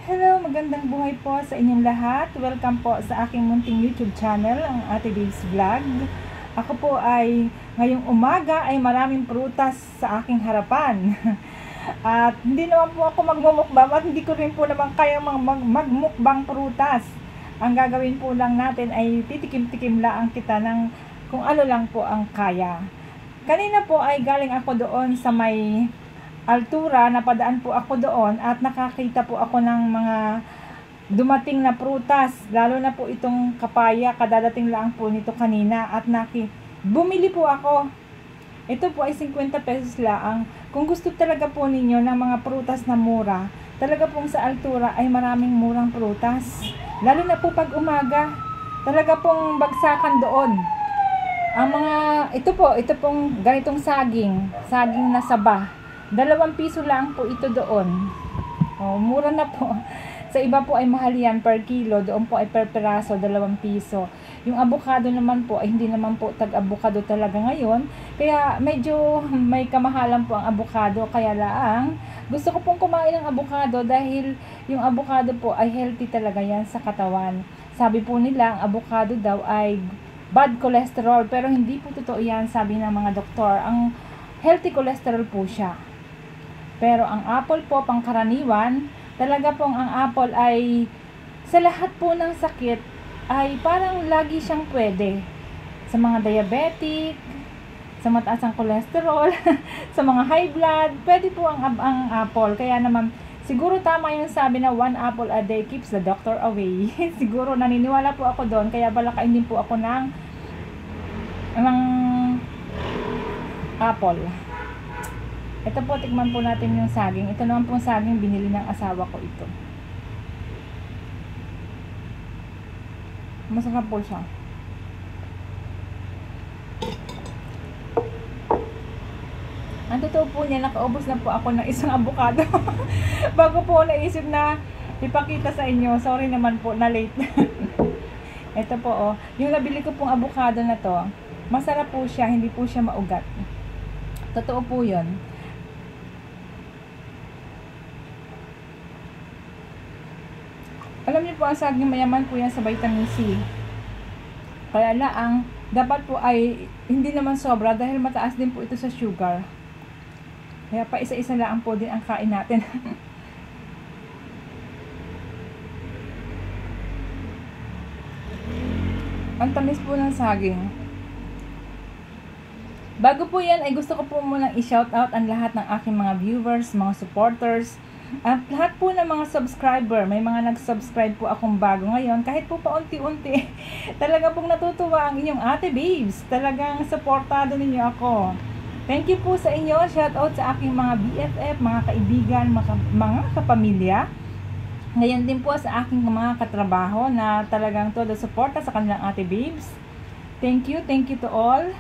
Hello, magandang buhay po sa inyong lahat. Welcome po sa aking munting YouTube channel, ang Ate Dave's Vlog. Ako po ay ngayong umaga ay maraming prutas sa aking harapan. At hindi naman po ako magmumukbang at hindi ko rin po naman kaya magmukbang prutas. Ang gagawin po lang natin ay titikim-tikim lang kita ng kung ano lang po ang kaya. Kanina po ay galing ako doon sa may Altura, napadaan po ako doon at nakakita po ako ng mga dumating na prutas, lalo na po itong kapaya, kadadating lang po nito kanina at bumili po ako. Ito po ay 50 pesos lang. Kung gusto talaga po ninyo ng mga prutas na mura, talaga pong sa Altura ay maraming murang prutas, lalo na po pag umaga, talaga pong bagsakan doon. Ang mga, ito pong ganitong saging na saba. 2 piso lang po ito doon. Oh, mura na po. Sa iba po ay mahal yan per kilo. Doon po ay per peraso, 2 piso. Yung avocado naman po ay hindi naman po tag-avocado talaga ngayon. Kaya medyo may kamahalan po ang avocado. Kaya lang, gusto ko pong kumain ng avocado dahil yung avocado po ay healthy talaga yan sa katawan. Sabi po nila, ang avocado daw ay bad cholesterol. Pero hindi po totoo yan, sabi ng mga doktor. Ang healthy cholesterol po siya. Pero ang apple po, pangkaraniwan, talaga pong ang apple ay sa lahat po ng sakit ay parang lagi siyang pwede. Sa mga diabetic, sa mataas ang cholesterol, sa mga high blood, pwede po ang apple. Kaya naman, siguro tama yung sabi na 1 apple a day keeps the doctor away. Siguro naniniwala po ako doon, kaya balakain din po ako ng apple. Ito po, tikman po natin yung saging. Ito naman pong saging, binili ng asawa ko ito. Masarap po siya. Ang totoo po niya, nakaubos na po ako ng isang avocado. Bago po naisip na ipakita sa inyo. Sorry naman po, na late. Ito po, oh. Yung nabili ko pong avocado na to, masarap po siya, hindi po siya maugat. Totoo po yun. Alam niyo po, ang saging mayaman po yan sa vitamin C. Kaya laang, dapat po ay hindi naman sobra dahil mataas din po ito sa sugar. Kaya pa isa-isa lang po din ang kain natin. Ang tamis po ng saging. Bago po yan, ay gusto ko po munang i-shoutout ang lahat ng aking mga viewers, mga supporters, at lahat po ng mga subscriber. May mga nag-subscribe po akong bago ngayon. Kahit po paunti-unti. Talaga pong natutuwa ang inyong Ate Babes. Talagang supportado ninyo ako. Thank you po sa inyo. Shoutout sa aking mga BFF, mga kaibigan, mga kapamilya. Ngayon din po sa aking mga katrabaho na talagang todo suporta sa kanilang Ate Babes. Thank you to all.